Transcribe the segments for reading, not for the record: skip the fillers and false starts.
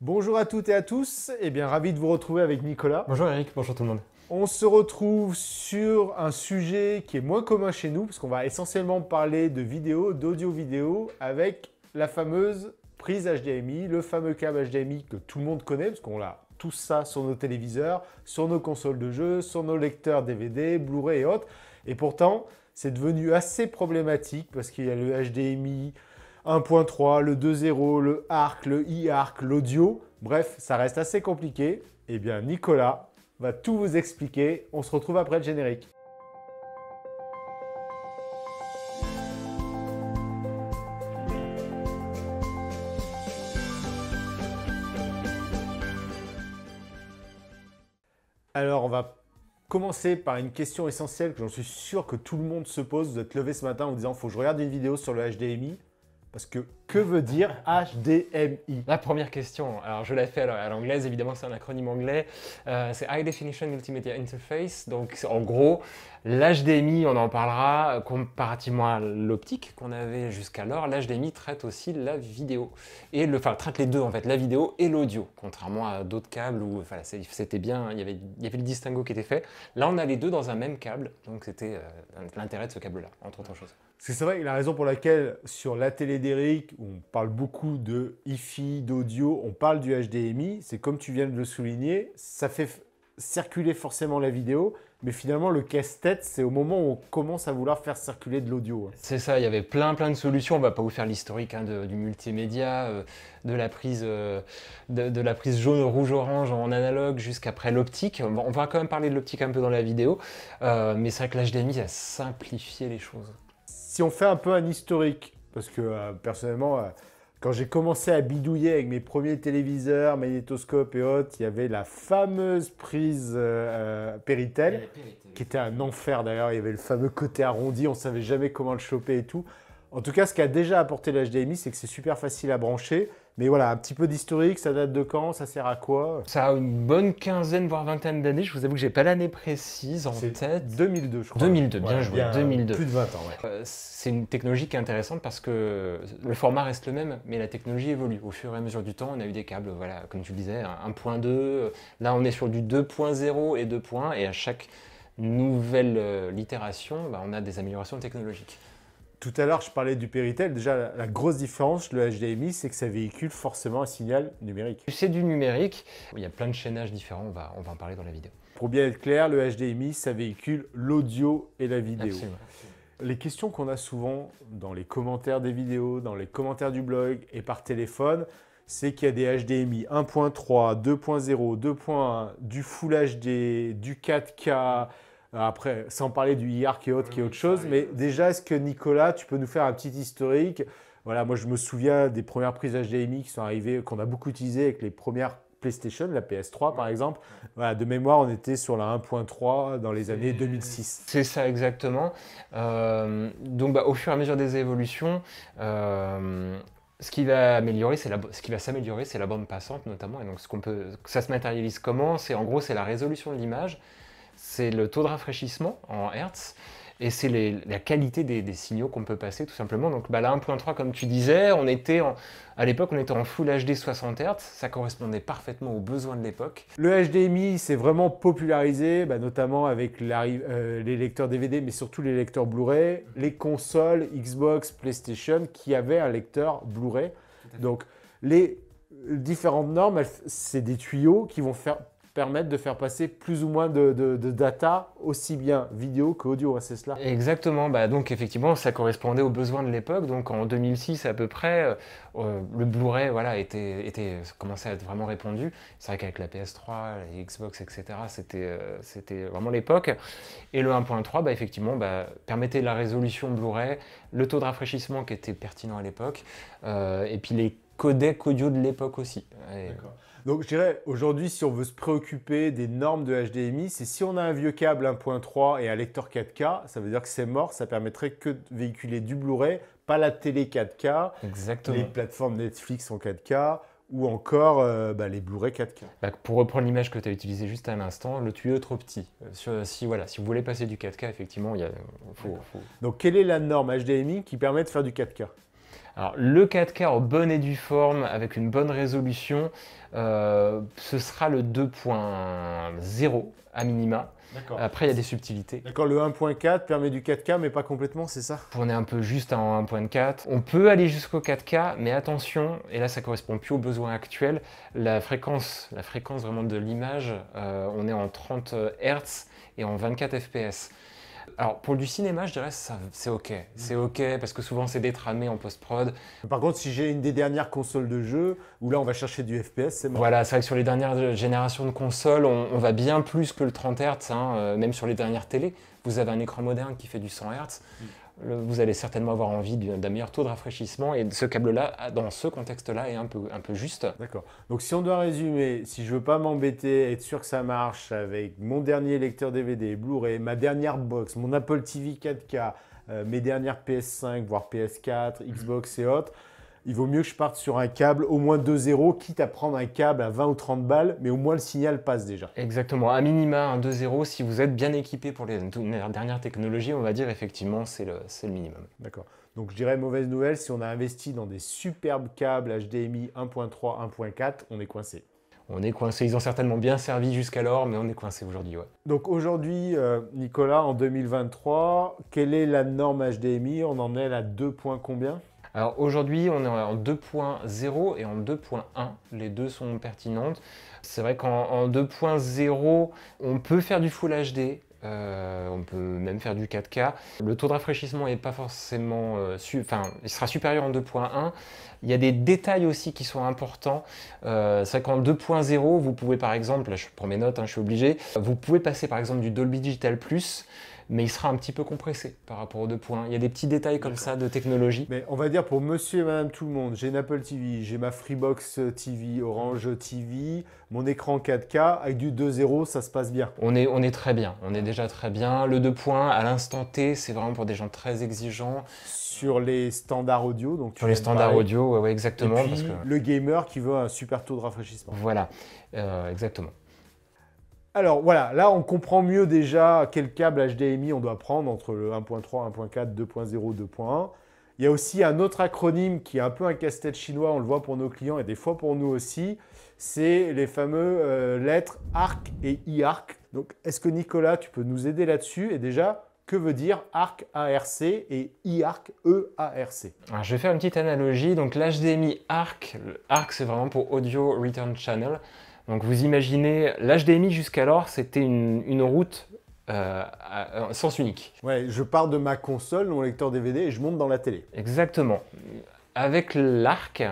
Bonjour à toutes et à tous, et bien ravi de vous retrouver avec Nicolas. Bonjour Eric, bonjour tout le monde. On se retrouve sur un sujet qui est moins commun chez nous, parce qu'on va essentiellement parler de vidéo, d'audio-vidéo, avec la fameuse prise HDMI, le fameux câble HDMI que tout le monde connaît, parce qu'on a tout ça sur nos téléviseurs, sur nos consoles de jeux, sur nos lecteurs DVD, Blu-ray et autres. Et pourtant, c'est devenu assez problématique, parce qu'il y a le HDMI 1.3, le 2.0, le ARC, le e-ARC, l'audio. Bref, ça reste assez compliqué. Eh bien, Nicolas va tout vous expliquer. On se retrouve après le générique. Alors, on va commencer par une question essentielle que j'en suis sûr que tout le monde se pose. Vous êtes levé ce matin en vous disant « faut que je regarde une vidéo sur le HDMI ». Parce que veut dire HDMI? La première question, alors je l'ai fait à l'anglaise, évidemment c'est un acronyme anglais, c'est High Definition Multimedia Interface, donc en gros l'HDMI, on en parlera comparativement à l'optique qu'on avait jusqu'alors, l'HDMI traite aussi la vidéo, traite les deux en fait, la vidéo et l'audio, contrairement à d'autres câbles où c'était bien, il y avait le distinguo qui était fait, là on a les deux dans un même câble, donc c'était l'intérêt de ce câble là, entre autres choses. C'est vrai, la raison pour laquelle sur la télé d'Eric, où on parle beaucoup de hi-fi, d'audio, on parle du HDMI, c'est comme tu viens de le souligner, ça fait circuler forcément la vidéo, mais finalement le casse-tête, c'est au moment où on commence à vouloir faire circuler de l'audio. C'est ça, il y avait plein de solutions, on va pas vous faire l'historique du multimédia, de la prise jaune, rouge, orange en analogue jusqu'après l'optique. On va quand même parler de l'optique un peu dans la vidéo, mais c'est vrai que l'HDMI a simplifié les choses. Si on fait un peu un historique, parce que personnellement, quand j'ai commencé à bidouiller avec mes premiers téléviseurs, magnétoscopes et autres, il y avait la fameuse prise Péritel, qui était un enfer d'ailleurs. Il y avait le fameux côté arrondi, on ne savait jamais comment le choper et tout. En tout cas, ce qu'a déjà apporté l'HDMI, c'est que c'est super facile à brancher. Mais voilà, un petit peu d'historique, ça date de quand? Ça sert à quoi? Ça a une bonne quinzaine, voire vingtaine d'années. Je vous avoue que j'ai pas l'année précise en tête. 2002, je crois. 2002, bien joué, 2002. Plus de 20 ans, ouais. C'est une technologie qui est intéressante parce que le format reste le même, mais la technologie évolue. Au fur et à mesure du temps, on a eu des câbles, voilà, comme tu le disais, 1.2. Là, on est sur du 2.0 et 2. Et à chaque nouvelle itération, on a des améliorations technologiques. Tout à l'heure, je parlais du Péritel. Déjà, la grosse différence, le HDMI, c'est que ça véhicule forcément un signal numérique. C'est du numérique. Il y a plein de chaînages différents. On va en parler dans la vidéo. Pour bien être clair, le HDMI, ça véhicule l'audio et la vidéo. Absolument. Les questions qu'on a souvent dans les commentaires des vidéos, dans les commentaires du blog et par téléphone, c'est qu'il y a des HDMI 1.3, 2.0, 2.1, du Full HD, du 4K. Après, sans parler du e-ARC et autres, qui est autre chose, mais déjà, est-ce que Nicolas, tu peux nous faire un petit historique? Voilà, moi je me souviens des premières prises HDMI qui sont arrivées, qu'on a beaucoup utilisées avec les premières PlayStation, la PS3 par exemple. Voilà, de mémoire, on était sur la 1.3 dans les années 2006. C'est ça exactement. Donc au fur et à mesure des évolutions, ce qui va s'améliorer, c'est la bande passante notamment. Et donc ça se matérialise comment? C'est en gros c'est la résolution de l'image. C'est le taux de rafraîchissement en Hertz et c'est la qualité des signaux qu'on peut passer tout simplement. Donc la 1.3 comme tu disais, à l'époque on était en Full HD 60 Hz, ça correspondait parfaitement aux besoins de l'époque. Le HDMI s'est vraiment popularisé, notamment avec les lecteurs DVD, mais surtout les lecteurs Blu-ray, les consoles Xbox, PlayStation qui avaient un lecteur Blu-ray. Donc les différentes normes, c'est des tuyaux qui vont permettre de faire passer plus ou moins de data, aussi bien vidéo qu'audio, c'est cela? Exactement, donc effectivement ça correspondait aux besoins de l'époque, donc en 2006 à peu près, le Blu-ray commençait à être vraiment répandu. C'est vrai qu'avec la PS3, les Xbox, etc., c'était vraiment l'époque. Et le 1.3, effectivement, permettait la résolution Blu-ray, le taux de rafraîchissement qui était pertinent à l'époque, et puis les codecs audio de l'époque aussi. D'accord. Donc je dirais, aujourd'hui, si on veut se préoccuper des normes de HDMI, c'est si on a un vieux câble 1.3 et un lecteur 4K, ça veut dire que c'est mort, ça permettrait que de véhiculer du Blu-ray, pas la télé 4K, Exactement. Les plateformes Netflix en 4K, ou encore les Blu-ray 4K. Pour reprendre l'image que tu as utilisée juste à l'instant, le tuyau est trop petit. Si vous voulez passer du 4K, effectivement, faut... Donc quelle est la norme HDMI qui permet de faire du 4K? Alors, le 4K en bonne et due forme, avec une bonne résolution, ce sera le 2.0 à minima. Après, il y a des subtilités. D'accord, le 1.4 permet du 4K, mais pas complètement, c'est ça? On est un peu juste en 1.4. On peut aller jusqu'au 4K, mais attention, et là ça correspond plus aux besoins actuels, la fréquence vraiment de l'image, on est en 30 Hz et en 24 fps. Alors pour du cinéma, je dirais c'est ok. C'est ok parce que souvent c'est détramé en post-prod. Par contre, si j'ai une des dernières consoles de jeu, où là on va chercher du FPS, c'est mort. Voilà, c'est vrai que sur les dernières générations de consoles, on va bien plus que le 30 Hz, hein, même sur les dernières télés. Vous avez un écran moderne qui fait du 100 Hz. Vous allez certainement avoir envie d'un meilleur taux de rafraîchissement et ce câble-là, dans ce contexte-là, est un peu juste. D'accord. Donc si on doit résumer, si je veux pas m'embêter, être sûr que ça marche avec mon dernier lecteur DVD, Blu-ray, ma dernière box, mon Apple TV 4K, mes dernières PS5, voire PS4, Xbox et autres, il vaut mieux que je parte sur un câble au moins 2.0, quitte à prendre un câble à 20 ou 30 balles, mais au moins le signal passe déjà. Exactement, à minima un 2.0, si vous êtes bien équipé pour les dernières technologies, on va dire effectivement c'est le minimum. D'accord. Donc je dirais mauvaise nouvelle, si on a investi dans des superbes câbles HDMI 1.3, 1.4, on est coincé. On est coincé, ils ont certainement bien servi jusqu'alors, mais on est coincé aujourd'hui, ouais. Donc aujourd'hui, Nicolas, en 2023, quelle est la norme HDMI? On en est à 2 points combien? Alors aujourd'hui, on est en 2.0 et en 2.1. Les deux sont pertinentes. C'est vrai qu'en 2.0, on peut faire du Full HD. On peut même faire du 4K. Le taux de rafraîchissement n'est pas forcément... il sera supérieur en 2.1. Il y a des détails aussi qui sont importants. C'est vrai qu'en 2.0, vous pouvez par exemple, là je prends mes notes, hein, je suis obligé, vous pouvez passer par exemple du Dolby Digital Plus, mais il sera un petit peu compressé par rapport aux 2 points. Il y a des petits détails comme ça de technologie. Mais on va dire pour monsieur et madame tout le monde, j'ai une Apple TV, j'ai ma Freebox TV, Orange TV, mon écran 4K, avec du 2.0, ça se passe bien. On est très bien, on est déjà très bien. Le 2 points, à l'instant T, c'est vraiment pour des gens très exigeants. Sur les standards audio, donc sur les standards audio, ouais, exactement. Et puis, parce que... le gamer qui veut un super taux de rafraîchissement. Voilà, exactement. Alors voilà, là on comprend mieux déjà quel câble HDMI on doit prendre entre le 1.3, 1.4, 2.0, 2.1. Il y a aussi un autre acronyme qui est un peu un casse-tête chinois, on le voit pour nos clients et des fois pour nous aussi, c'est les fameux lettres ARC et IARC. Donc est-ce que Nicolas, tu peux nous aider là-dessus? Et déjà, que veut dire ARC ARC et IARC EARC? Alors, je vais faire une petite analogie. Donc l'HDMI ARC, ARC c'est vraiment pour Audio Return Channel. Donc vous imaginez, l'HDMI jusqu'alors c'était une route à sens unique. Ouais, je pars de ma console, mon lecteur DVD et je monte dans la télé. Exactement. Avec l'ARC,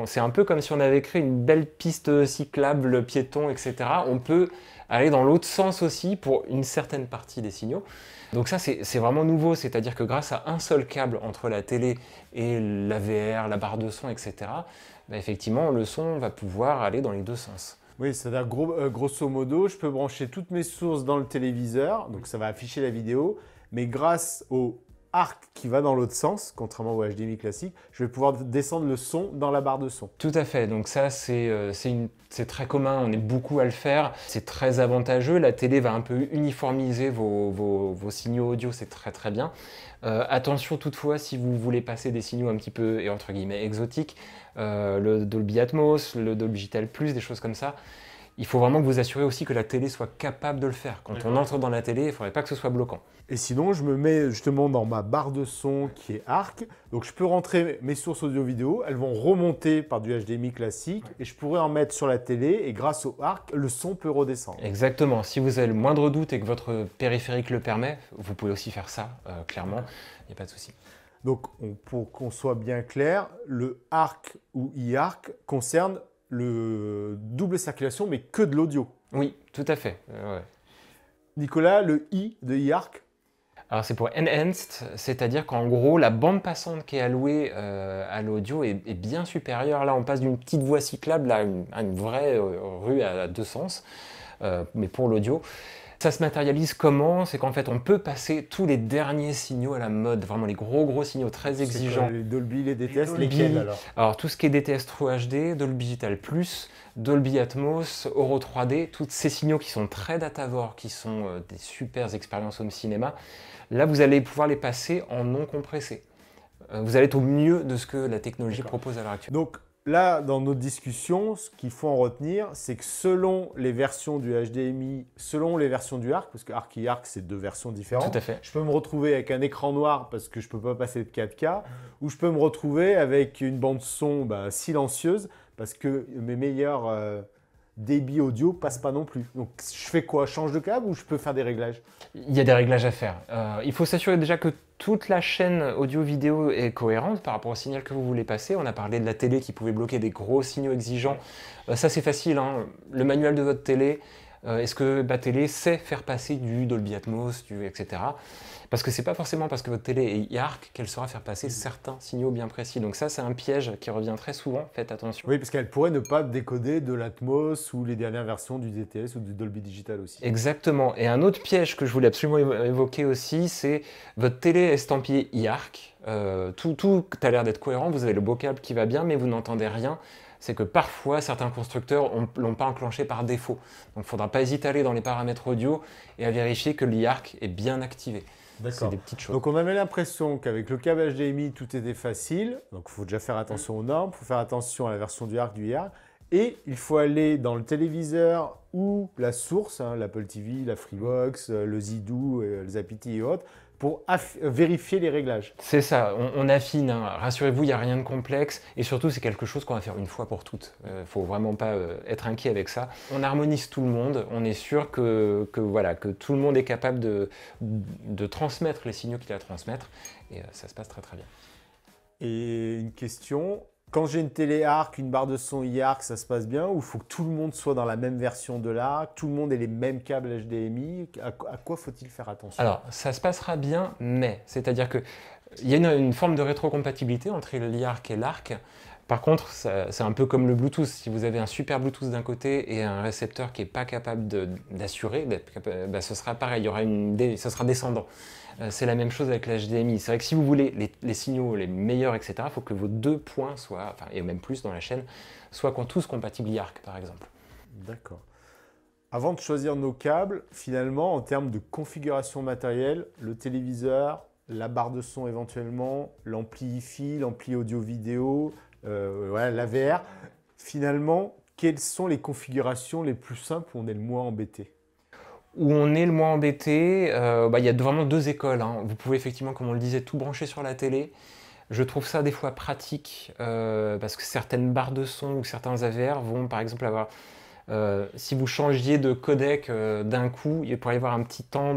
c'est un peu comme si on avait créé une belle piste cyclable, piéton, etc. On peut aller dans l'autre sens aussi pour une certaine partie des signaux. Donc ça, c'est vraiment nouveau, c'est-à-dire que grâce à un seul câble entre la télé et la VR, la barre de son, etc., bah effectivement, le son va pouvoir aller dans les deux sens. Oui, c'est-à-dire grosso modo, je peux brancher toutes mes sources dans le téléviseur, donc ça va afficher la vidéo, mais grâce au ARC qui va dans l'autre sens, contrairement au HDMI classique, je vais pouvoir descendre le son dans la barre de son. Tout à fait, donc ça c'est très commun, on est beaucoup à le faire, c'est très avantageux, la télé va un peu uniformiser vos signaux audio, c'est très très bien. Attention toutefois, si vous voulez passer des signaux un petit peu, et entre guillemets, exotiques, le Dolby Atmos, le Dolby Digital Plus, des choses comme ça, il faut vraiment que vous assurez aussi que la télé soit capable de le faire. Quand on entre dans la télé, il ne faudrait pas que ce soit bloquant. Et sinon, je me mets justement dans ma barre de son qui est ARC. Donc, je peux rentrer mes sources audio-vidéo. Elles vont remonter par du HDMI classique et je pourrais en mettre sur la télé. Et grâce au ARC, le son peut redescendre. Exactement. Si vous avez le moindre doute et que votre périphérique le permet, vous pouvez aussi faire ça, clairement. Il n'y a pas de souci. Donc, pour qu'on soit bien clair, le ARC ou IARC concerne le double circulation, mais que de l'audio. Oui, tout à fait. Ouais. Nicolas, le I de IARC? Alors c'est pour Enhanced, c'est-à-dire qu'en gros, la bande passante qui est allouée à l'audio est bien supérieure. Là, on passe d'une petite voie cyclable à une vraie rue à deux sens, mais pour l'audio. Ça se matérialise comment? C'est qu'en fait, on peut passer tous les derniers signaux à la mode, vraiment les gros signaux très exigeants. Les Dolby, les DTS, lesquels alors tout ce qui est DTS True HD, Dolby Digital Plus, Dolby Atmos, Euro 3D, tous ces signaux qui sont très datavores, qui sont des super expériences home cinéma, là vous allez pouvoir les passer en non compressé. vous allez être au mieux de ce que la technologie propose à l'heure actuelle. Donc là, dans notre discussion, ce qu'il faut en retenir, c'est que selon les versions du HDMI, selon les versions du ARC, parce que ARC et ARC, c'est deux versions différentes, Tout à fait. je peux me retrouver avec un écran noir parce que je ne peux pas passer de 4K, ou je peux me retrouver avec une bande son silencieuse parce que mes meilleurs débits audio ne passent pas non plus. Donc je fais quoi? Je change de câble ou je peux faire des réglages? Il y a des réglages à faire. Il faut s'assurer déjà que toute la chaîne audio-vidéo est cohérente par rapport au signal que vous voulez passer. On a parlé de la télé qui pouvait bloquer des gros signaux exigeants. Ça, c'est facile, hein. Le manuel de votre télé, est-ce que ma télé sait faire passer du Dolby Atmos, etc. Parce que c'est pas forcément parce que votre télé est IARC qu'elle saura faire passer certains signaux bien précis. Donc ça, c'est un piège qui revient très souvent. Faites attention. Oui, parce qu'elle pourrait ne pas décoder de l'Atmos ou les dernières versions du DTS ou du Dolby Digital aussi. Exactement. Et un autre piège que je voulais absolument évoquer aussi, c'est votre télé estampillée IARC. Tout a l'air d'être cohérent. Vous avez le beau câble qui va bien, mais vous n'entendez rien. C'est que parfois, certains constructeurs ne l'ont pas enclenché par défaut. Donc, il ne faudra pas hésiter à aller dans les paramètres audio et à vérifier que l'IARC est bien activé. C'est des petites choses. Donc, on avait l'impression qu'avec le câble HDMI, tout était facile. Donc, il faut déjà faire attention aux normes, il faut faire attention à la version du ARC, du IARC. Et il faut aller dans le téléviseur ou la source, l'Apple TV, la Freebox, le Zidoo, le Zapiti et autres, pour vérifier les réglages. C'est ça, on affine, hein. Rassurez-vous, il n'y a rien de complexe et surtout c'est quelque chose qu'on va faire une fois pour toutes. Il ne faut vraiment pas être inquiet avec ça. On harmonise tout le monde, on est sûr que tout le monde est capable de transmettre les signaux qu'il a à transmettre et ça se passe très très bien. Et une question, quand j'ai une télé ARC, une barre de son IARC, ça se passe bien ou il faut que tout le monde soit dans la même version de l'ARC, tout le monde ait les mêmes câbles HDMI? À quoi faut-il faire attention? Alors, ça se passera bien, mais c'est-à-dire qu'il y a une forme de rétrocompatibilité entre l'IARC et l'ARC. Par contre, c'est un peu comme le Bluetooth. Si vous avez un super Bluetooth d'un côté et un récepteur qui n'est pas capable d'assurer, ce sera pareil, ce sera descendant. C'est la même chose avec l'HDMI. C'est vrai que si vous voulez les signaux les meilleurs, etc., il faut que vos deux points soient, et même plus dans la chaîne, soient tous compatibles IARC, par exemple. D'accord. Avant de choisir nos câbles, finalement, en termes de configuration matérielle, le téléviseur, la barre de son éventuellement, l'ampli hi-fi, l'ampli audio-vidéo, l'AVR, finalement, quelles sont les configurations les plus simples où on est le moins embêté? Où on est le moins embêté, il y a vraiment deux écoles, hein. Vous pouvez effectivement, comme on le disait, tout brancher sur la télé. Je trouve ça des fois pratique parce que certaines barres de son ou certains AVR vont par exemple avoir... si vous changiez de codec d'un coup, il pourrait y avoir un petit temps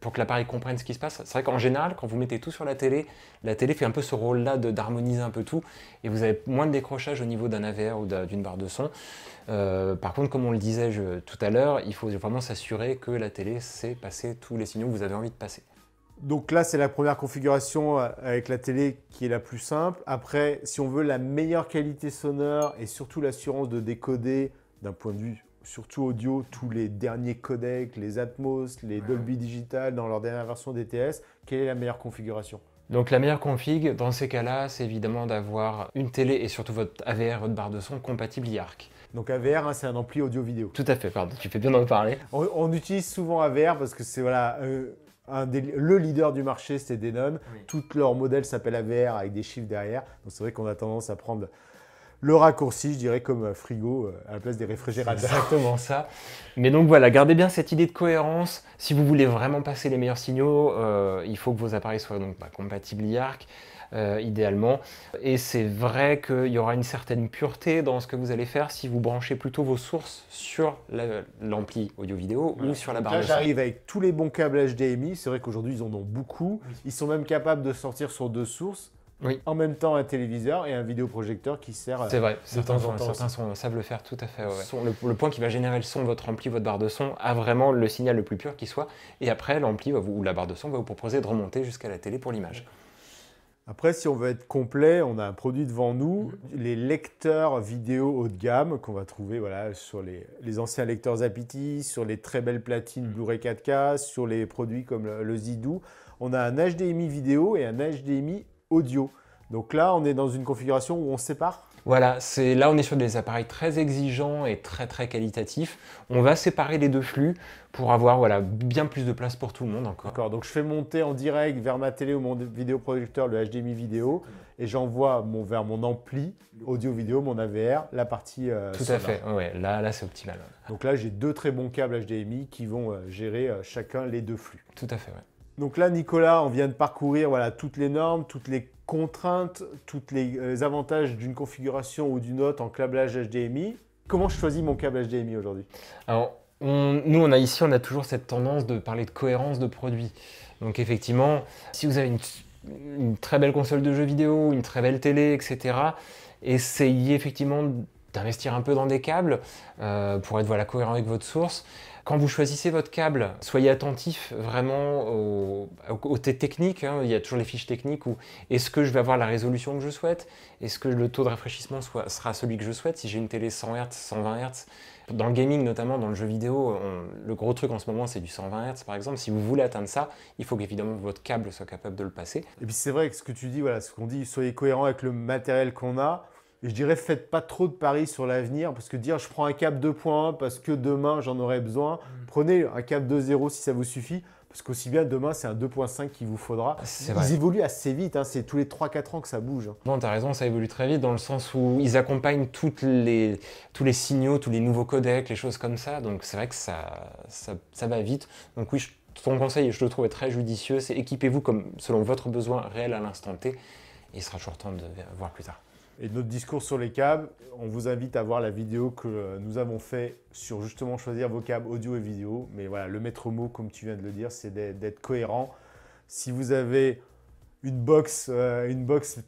pour que l'appareil comprenne ce qui se passe. C'est vrai qu'en général, quand vous mettez tout sur la télé fait un peu ce rôle-là d'harmoniser un peu tout et vous avez moins de décrochage au niveau d'un AVR ou d'une barre de son. Par contre, comme on le disait tout à l'heure, il faut vraiment s'assurer que la télé sait passer tous les signaux que vous avez envie de passer. Donc là, c'est la première configuration avec la télé qui est la plus simple. Après, si on veut la meilleure qualité sonore et surtout l'assurance de décoder d'un point de vue surtout audio, tous les derniers codecs, les Atmos, les Dolby Digital dans leur dernière version DTS, quelle est la meilleure configuration? Donc la meilleure config, dans ces cas-là, c'est évidemment d'avoir une télé et surtout votre AVR, votre barre de son compatible IARC. Donc AVR, c'est un ampli audio-vidéo. Tout à fait, pardon, tu fais bien d'en parler. On utilise souvent AVR parce que c'est le leader du marché, c'est Denon. Oui. Tous leurs modèles s'appellent AVR avec des chiffres derrière. Donc c'est vrai qu'on a tendance à prendre le raccourci, je dirais, comme frigo à la place des réfrigérateurs. Exactement ça. Mais donc voilà, gardez bien cette idée de cohérence. Si vous voulez vraiment passer les meilleurs signaux, il faut que vos appareils soient donc compatibles IARC, idéalement. Et c'est vrai qu'il y aura une certaine pureté dans ce que vous allez faire si vous branchez plutôt vos sources sur l'ampli audio-vidéo ou sur la barre de son. Là, j'arrive avec tous les bons câbles HDMI. C'est vrai qu'aujourd'hui, ils en ont beaucoup. Oui. Ils sont même capables de sortir sur deux sources. Oui. En même temps, un téléviseur et un vidéoprojecteur qui sert. C'est vrai, certains savent le faire tout à fait. Ouais. Le point qui va générer le son de votre ampli, votre barre de son, a vraiment le signal le plus pur qui soit. Et après, l'ampli ou la barre de son va vous proposer de remonter jusqu'à la télé pour l'image. Après, si on veut être complet, on a un produit devant nous, les lecteurs vidéo haut de gamme qu'on va trouver sur les anciens lecteurs Zapiti, sur les très belles platines Blu-ray 4K, sur les produits comme le Zidoo. On a un HDMI vidéo et un HDMI audio. Donc là, on est dans une configuration où on sépare. Voilà, là on est sur des appareils très exigeants et très très qualitatifs. On va séparer les deux flux pour avoir voilà, bien plus de place pour tout le monde encore. D'accord, donc je fais monter en direct vers ma télé ou mon vidéoprojecteur le HDMI vidéo et j'envoie vers mon ampli audio-vidéo, mon AVR, la partie Tout sonore. à fait, ouais, là c'est optimal. Donc là, j'ai deux très bons câbles HDMI qui vont gérer chacun les deux flux. Tout à fait, ouais. Donc là, Nicolas, on vient de parcourir voilà, toutes les normes, toutes les contraintes, tous les avantages d'une configuration ou d'une autre en câblage HDMI. Comment je choisis mon câble HDMI aujourd'hui? Alors, nous, on a toujours cette tendance de parler de cohérence de produit. Donc effectivement, si vous avez une très belle console de jeux vidéo, une très belle télé, etc., essayez effectivement d'investir un peu dans des câbles pour être voilà, cohérent avec votre source. Quand vous choisissez votre câble, soyez attentif vraiment aux techniques. Hein. Il y a toujours les fiches techniques où est-ce que je vais avoir la résolution que je souhaite? Est-ce que le taux de rafraîchissement sera celui que je souhaite? Si j'ai une télé 100 Hz, 120 Hz, dans le gaming notamment, dans le jeu vidéo, le gros truc en ce moment c'est du 120 Hz par exemple. Si vous voulez atteindre ça, il faut qu'évidemment votre câble soit capable de le passer. Et puis c'est vrai que ce que tu dis, voilà, ce qu'on dit, soyez cohérent avec le matériel qu'on a. Et je dirais, faites pas trop de paris sur l'avenir, parce que dire je prends un câble 2.1 parce que demain j'en aurai besoin, prenez un câble 2.0 si ça vous suffit, parce qu'aussi bien demain c'est un 2.5 qu'il vous faudra. Ils évoluent assez vite, hein, c'est tous les 3-4 ans que ça bouge. Non, tu as raison, ça évolue très vite dans le sens où ils accompagnent tous les signaux, tous les nouveaux codecs, les choses comme ça, donc c'est vrai que ça va vite. Donc oui, ton conseil, je le trouve très judicieux, c'est équipez-vous comme selon votre besoin réel à l'instant T, et il sera toujours temps de voir plus tard. Et notre discours sur les câbles, on vous invite à voir la vidéo que nous avons fait sur justement choisir vos câbles audio et vidéo. Mais voilà, le maître mot, comme tu viens de le dire, c'est d'être cohérent. Si vous avez une box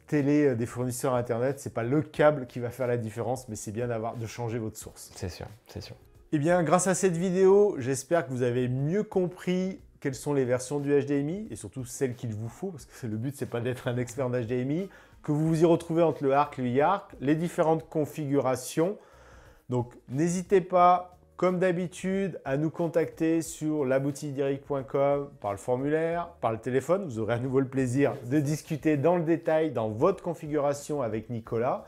télé des fournisseurs Internet, ce n'est pas le câble qui va faire la différence, mais c'est bien de changer votre source. C'est sûr, c'est sûr. Eh bien, grâce à cette vidéo, j'espère que vous avez mieux compris quelles sont les versions du HDMI et surtout celles qu'il vous faut, parce que le but, c'est pas d'être un expert en HDMI, que vous vous y retrouvez entre le ARC, le IARC, les différentes configurations. Donc, n'hésitez pas, comme d'habitude, à nous contacter sur laboutiquederic.com par le formulaire, par le téléphone. Vous aurez à nouveau le plaisir de discuter dans le détail dans votre configuration avec Nicolas.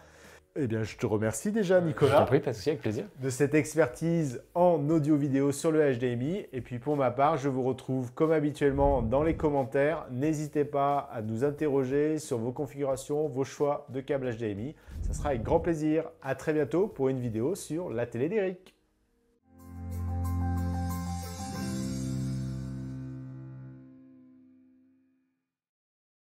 Eh bien, je te remercie déjà, Nicolas. Je t'en prie, pas de souci, avec plaisir. De cette expertise en audio-vidéo sur le HDMI. Et puis pour ma part, je vous retrouve comme habituellement dans les commentaires. N'hésitez pas à nous interroger sur vos configurations, vos choix de câble HDMI. Ça sera avec grand plaisir. À très bientôt pour une vidéo sur la télé d'Eric.